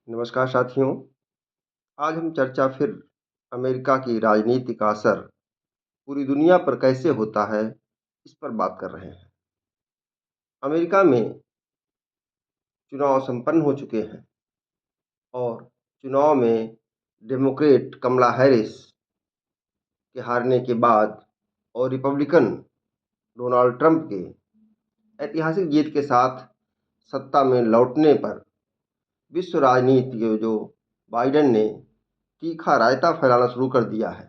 नमस्कार साथियों। आज हम चर्चा फिर अमेरिका की राजनीति का असर पूरी दुनिया पर कैसे होता है, इस पर बात कर रहे हैं। अमेरिका में चुनाव संपन्न हो चुके हैं और चुनाव में डेमोक्रेट कमला हैरिस के हारने के बाद और रिपब्लिकन डोनाल्ड ट्रंप के ऐतिहासिक जीत के साथ सत्ता में लौटने पर विश्व राजनीति के जो बाइडेन ने तीखा रायता फैलाना शुरू कर दिया है।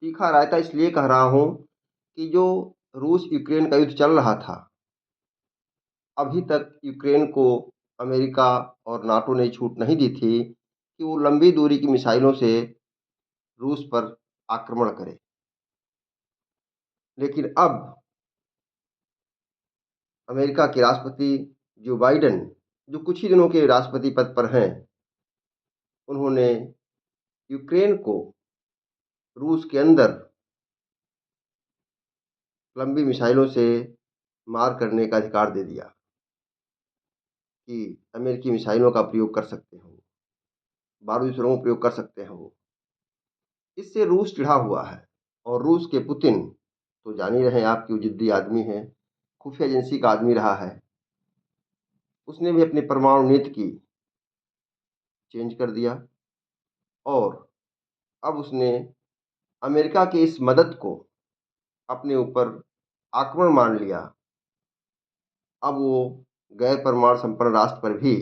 तीखा रायता इसलिए कह रहा हूँ कि जो रूस यूक्रेन का युद्ध चल रहा था, अभी तक यूक्रेन को अमेरिका और नाटो ने छूट नहीं दी थी कि वो लंबी दूरी की मिसाइलों से रूस पर आक्रमण करे। लेकिन अब अमेरिका के राष्ट्रपति जो बाइडेन, जो कुछ ही दिनों के राष्ट्रपति पद पर हैं, उन्होंने यूक्रेन को रूस के अंदर लंबी मिसाइलों से मार करने का अधिकार दे दिया कि अमेरिकी मिसाइलों का प्रयोग कर सकते हो, बारूदी सुरंगों का प्रयोग कर सकते हैं वो। इससे रूस चिढ़ा हुआ है और रूस के पुतिन तो जान ही रहे हैं आप कि वो जिद्दी आदमी है, खुफिया एजेंसी का आदमी रहा है। उसने भी अपनी परमाणु नीति की चेंज कर दिया और अब उसने अमेरिका की इस मदद को अपने ऊपर आक्रमण मान लिया। अब वो गैर परमाणु संपन्न राष्ट्र पर भी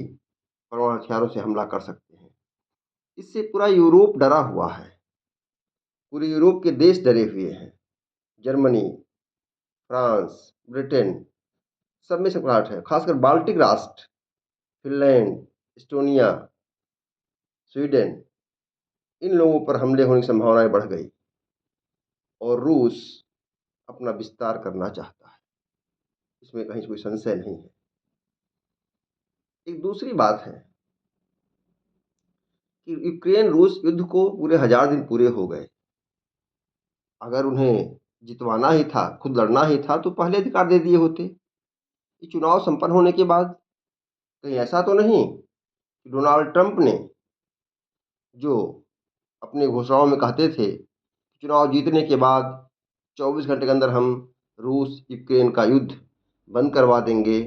परमाणु हथियारों से हमला कर सकते हैं। इससे पूरा यूरोप डरा हुआ है, पूरे यूरोप के देश डरे हुए हैं। जर्मनी, फ्रांस, ब्रिटेन, सब में सकराहट है। खासकर बाल्टिक राष्ट्र, फिनलैंड, एस्टोनिया, स्वीडन, इन लोगों पर हमले होने की संभावनाएं बढ़ गई और रूस अपना विस्तार करना चाहता है, इसमें कहीं कोई संशय नहीं है। एक दूसरी बात है कि यूक्रेन रूस युद्ध को पूरे 1000 दिन पूरे हो गए। अगर उन्हें जितवाना ही था, खुद लड़ना ही था, तो पहले अधिकार दे दिए होते। ये चुनाव संपन्न होने के बाद कहीं ऐसा तो नहीं कि डोनाल्ड ट्रंप ने, जो अपने घोषणाओं में कहते थे चुनाव जीतने के बाद 24 घंटे के अंदर हम रूस यूक्रेन का युद्ध बंद करवा देंगे,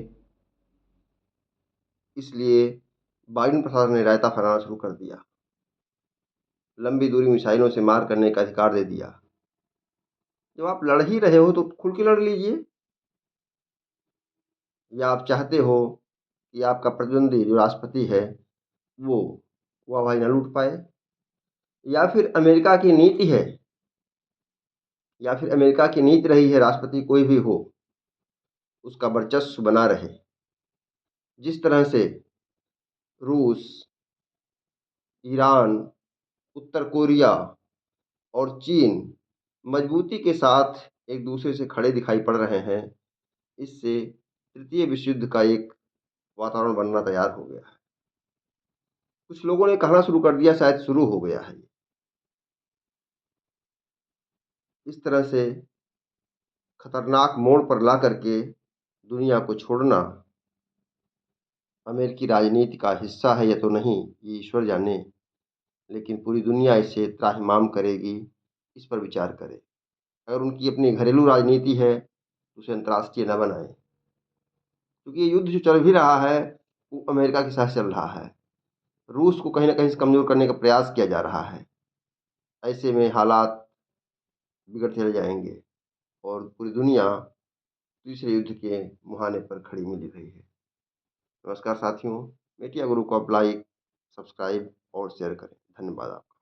इसलिए बाइडेन प्रशासन ने रायता फैलाना शुरू कर दिया, लंबी दूरी मिसाइलों से मार करने का अधिकार दे दिया। जब आप लड़ ही रहे हो तो खुल के लड़ लीजिए, या आप चाहते हो कि आपका प्रतिद्वंदी जो राष्ट्रपति है वो वाहवाही न लूट पाए, या फिर अमेरिका की नीति है, या फिर अमेरिका की नीति रही है राष्ट्रपति कोई भी हो उसका वर्चस्व बना रहे। जिस तरह से रूस, ईरान, उत्तर कोरिया और चीन मजबूती के साथ एक दूसरे से खड़े दिखाई पड़ रहे हैं, इससे तृतीय विश्व युद्ध का एक वातावरण बनना तैयार हो गया है। कुछ लोगों ने कहना शुरू कर दिया शायद शुरू हो गया है। इस तरह से खतरनाक मोड़ पर ला करके दुनिया को छोड़ना अमेरिकी राजनीति का हिस्सा है या तो नहीं, ये ईश्वर जाने, लेकिन पूरी दुनिया इसे त्राहिमाम करेगी, इस पर विचार करे। अगर उनकी अपनी घरेलू राजनीति है तो उसे अंतर्राष्ट्रीय न बनाए, क्योंकि ये युद्ध जो चल भी रहा है वो अमेरिका के साथ चल रहा है। रूस को कहीं ना कहीं से कमजोर करने का प्रयास किया जा रहा है। ऐसे में हालात बिगड़ते चले जाएंगे और पूरी दुनिया तीसरे युद्ध के मुहाने पर खड़ी मिली रही है। नमस्कार साथियों, मीडिया गुरु को आप लाइक, सब्सक्राइब और शेयर करें। धन्यवाद आपका।